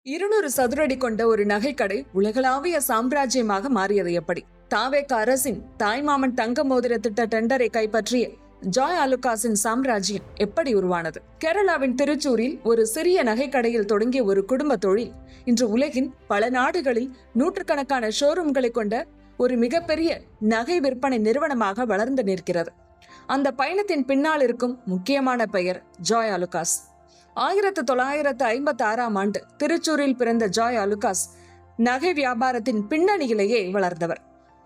200 சதுரடி கொண்ட ஒரு நகைக்கடை உலகளாவிய சாம்ராஜ்யமாக மாறியது எப்படி? தாவேக அரசின் தாய்மாமன் தங்க மோதிர திட்ட டெண்டரை கைப்பற்றிய ஜாய் அலுகாஸின் சாம்ராஜ்யம் எப்படி உருவானது? கேரளாவின் திருச்சூரில் ஒரு சிறிய நகைக்கடையில் தொடங்கிய ஒரு குடும்ப தொழில் இன்று உலகின் பல நாடுகளில் நூற்றுக்கணக்கான ஷோரூம்களை கொண்ட ஒரு மிகப்பெரிய நகை விற்பனை நிறுவனமாக வளர்ந்து நிற்கிறது. அந்த பயணத்தின் பின்னால் இருக்கும் முக்கியமான பெயர் ஜாய் அலுகாஸ். 1956ஆம் ஆண்டு திருச்சூரில் பிறந்த ஜாய் அலுகாஸ் நகை வியாபாரத்தின் பின்னணியிலேயே வளர்ந்தவர்.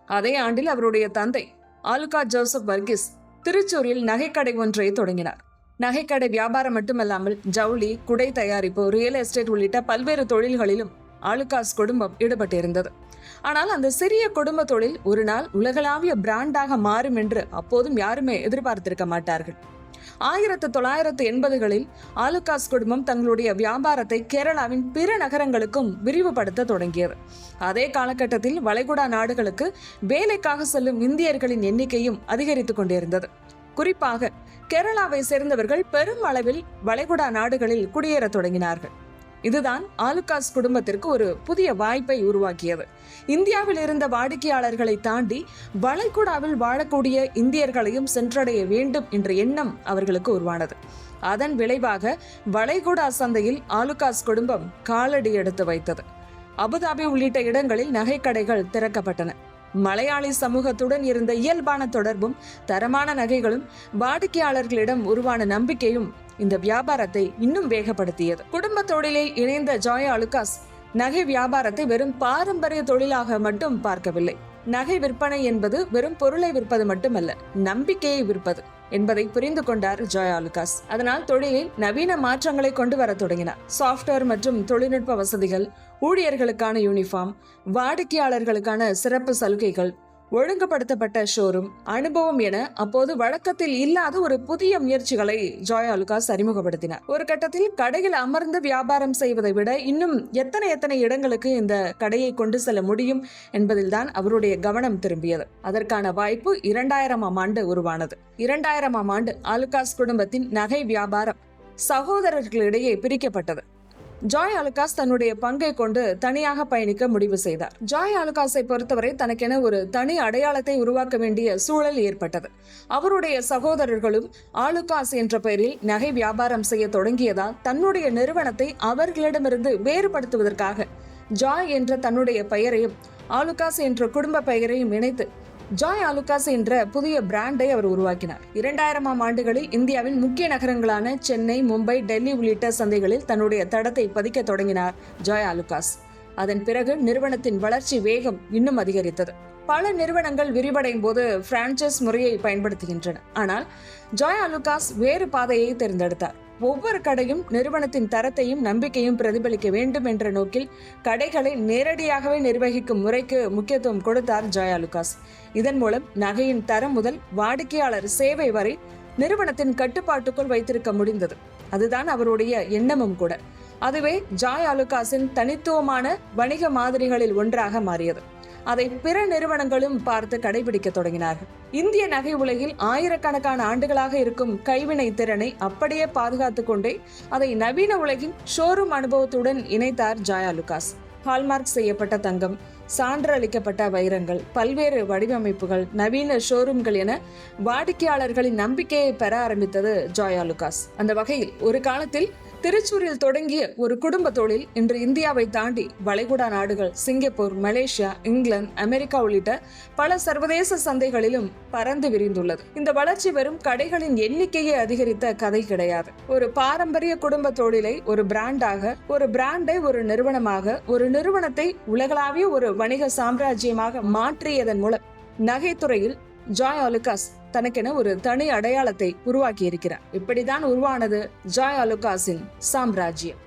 அதே ஆண்டில் அவருடைய தந்தை ஆலுகா ஜோசப் வர்கீஸ் திருச்சூரில் நகைக்கடை ஒன்றை தொடங்கினார். நகைக்கடை வியாபாரம் மட்டுமல்லாமல் ஜவுளி, குடை தயாரிப்பு, ரியல் எஸ்டேட் உள்ளிட்ட பல்வேறு தொழில்களிலும் ஆலுகாஸ் குடும்பம் ஈடுபட்டிருந்தது. ஆனால் அந்த சிறிய குடும்ப தொழில் ஒரு நாள் உலகளாவிய பிராண்டாக மாறும் என்று அப்போதும் யாருமே எதிர்பார்த்திருக்க மாட்டார்கள். 1980களில் ஆலுகாஸ் குடும்பம் தங்களுடைய வியாபாரத்தை கேரளாவின் பிற நகரங்களுக்கும் விரிவுபடுத்த தொடங்கியது. அதே காலகட்டத்தில் வளைகுடா நாடுகளுக்கு வேலைக்காக செல்லும் இந்தியர்களின் எண்ணிக்கையும் அதிகரித்துக் கொண்டிருந்தது. குறிப்பாக கேரளாவை சேர்ந்தவர்கள் பெரும் அளவில் வளைகுடா நாடுகளில் குடியேற தொடங்கினார்கள். இதுதான் ஆலுகாஸ் குடும்பத்திற்கு ஒரு புதிய வாய்ப்பை உருவாக்கியது. இந்தியாவில் இருந்த வாடிக்கையாளர்களை தாண்டி வளைகுடாவில் வாழக்கூடிய இந்தியர்களையும் சென்றடைய வேண்டும் என்ற எண்ணம் அவர்களுக்கு உருவானது. அதன் விளைவாக வளைகுடா சந்தையில் ஆலுகாஸ் குடும்பம் காலடி எடுத்து வைத்தது. அபுதாபி உள்ளிட்ட இடங்களில் நகைக்கடைகள் திறக்கப்பட்டன. மலையாளி சமூகத்துடன் இருந்த இயல்பான தொடர்பும் தரமான நகைகளும் வாடிக்கையாளர்களிடம் உருவான நம்பிக்கையும் இந்த வியாபாரத்தை இன்னும் வேகப்படுத்தியது. குடும்ப தொழிலில் இணைந்த ஜாய் அலுகாஸ் நகை வியாபாரத்தை வெறும் பாரம்பரிய தொழிலாக மட்டும் பார்க்கவில்லை. நகை விற்பனை என்பது வெறும் பொருளை விற்பது மட்டுமல்ல, நம்பிக்கையை விற்பது என்பதை புரிந்து கொண்டார் ஜாய் அலுகாஸ். அதனால் தொழிலில் நவீன மாற்றங்களை கொண்டு வர தொடங்கினார். சாஃப்ட்வேர் மற்றும் தொழில்நுட்ப வசதிகள், ஊழியர்களுக்கான யூனிஃபார்ம், வாடிக்கையாளர்களுக்கான சிறப்பு சலுகைகள், ஒழுங்குபடுத்தப்பட்ட ஷோரூம், அனுபவம் என அப்போது வழக்கத்தில் இல்லாத ஒரு புதிய முயற்சிகளை ஜாய் அலுகாஸ் அறிமுகப்படுத்தினார். ஒரு கட்டத்தில் கடையில் அமர்ந்து வியாபாரம் செய்வதை விட இன்னும் எத்தனை இடங்களுக்கு இந்த கடையை கொண்டு செல்ல முடியும் என்பதில்தான் அவருடைய கவனம் திரும்பியது. அதற்கான வாய்ப்பு 2000ஆம் ஆண்டு உருவானது. 2000ஆம் ஆண்டு அலுகாஸ் குடும்பத்தின் நகை வியாபாரம் சகோதரர்களிடையே பிரிக்கப்பட்டது. ஜாய் அலுகாஸ் தன்னுடைய பங்கை கொண்டு தனியாக பயணிக்க முடிவு செய்தார். ஜாய் அலுகாஸை பொறுத்தவரை தனக்கென ஒரு தனி அடையாளத்தை உருவாக்க வேண்டிய சூழல் ஏற்பட்டது. அவருடைய சகோதரர்களும் ஆலுகாஸ் என்ற பெயரில் நகை வியாபாரம் செய்ய தொடங்கியதால் தன்னுடைய நிறுவனத்தை அவர்களிடமிருந்து வேறுபடுத்துவதற்காக ஜாய் என்ற தன்னுடைய பெயரையும் ஆலுகாஸ் என்ற குடும்ப பெயரையும் இணைத்து ஜாய் அலுகாஸ் என்ற புதிய பிராண்டை அவர் உருவாக்கினார். 2000ஆம் ஆண்டுகளில் இந்தியாவின் முக்கிய நகரங்களான சென்னை, மும்பை, டெல்லி உள்ளிட்ட சந்தைகளில் தன்னுடைய தடத்தை பதிக்க தொடங்கினார் ஜாய் அலுகாஸ். அதன் பிறகு நிறுவனத்தின் வளர்ச்சி வேகம் இன்னும் அதிகரித்தது. பல நிறுவனங்கள் விரிவடையும் போது பிரான்சைஸ் முறையை பயன்படுத்துகின்றன. ஆனால் ஜாய் அலுகாஸ் வேறு பாதையை தேர்ந்தெடுத்தார். ஒவ்வொரு கடையும் நிறுவனத்தின் தரத்தையும் நம்பிக்கையும் பிரதிபலிக்க வேண்டும் என்ற நோக்கில் கடைகளை நேரடியாகவே நிர்வகிக்கும் முறைக்கு முக்கியத்துவம் கொடுத்தார் ஜாய் அலுகாஸ். இதன் மூலம் நகையின் தரம் முதல் வாடிக்கையாளர் சேவை வரை நிறுவனத்தின் கட்டுப்பாட்டுக்குள் வைத்திருக்க முடிந்தது. அதுதான் அவருடைய எண்ணமும் கூட. அதுவே ஜாய் அலுகாஸின் தனித்துவமான வணிக மாதிரிகளில் ஒன்றாக மாறியது. அதை பிற நிறுவனங்களும் பார்த்து கடைபிடிக்க தொடங்கினார்கள். இந்திய நகை உலகில் ஆயிரக்கணக்கான ஆண்டுகளாக இருக்கும் கைவினை திறனை அப்படியே பாதுகாத்து கொண்டே அதை நவீன உலகின் ஷோரூம் அனுபவத்துடன் இணைத்தார் ஜாய் அலுகாஸ். ஹால்மார்க் செய்யப்பட்ட தங்கம், சான்றளிக்கப்பட்ட வைரங்கள், பல்வேறு வடிவமைப்புகள், நவீன ஷோரூம்கள் என வாடிக்கையாளர்களின் நம்பிக்கையை பெற ஆரம்பித்தது ஜாய் அலுகாஸ். அந்த வகையில் ஒரு காலத்தில் திருச்சூரில் தொடங்கிய ஒரு குடும்ப தொழில் இன்று இந்தியாவை தாண்டி வளைகுடா நாடுகள், சிங்கப்பூர், மலேசியா, இங்கிலாந்து, அமெரிக்கா உள்ளிட்ட பல சர்வதேச சந்தைகளிலும் பறந்து விரிந்துள்ளது. இந்த வளர்ச்சி வெறும் கடைகளின் எண்ணிக்கையை அதிகரித்த கதை கிடையாது. ஒரு பாரம்பரிய குடும்ப தொழிலை ஒரு பிராண்டாக, ஒரு பிராண்டை ஒரு நிறுவனமாக, ஒரு நிறுவனத்தை உலகளாவிய ஒரு வணிக சாம்ராஜ்யமாக மாற்றியதன் மூலம் நகைத்துறையில் ஜாய் அலுகாஸ் தனக்கென ஒரு தனி அடையாளத்தை உருவாக்கி இருக்கிறார். இப்படிதான் உருவானது ஜாய் அலுகாஸின் சாம்ராஜ்யம்.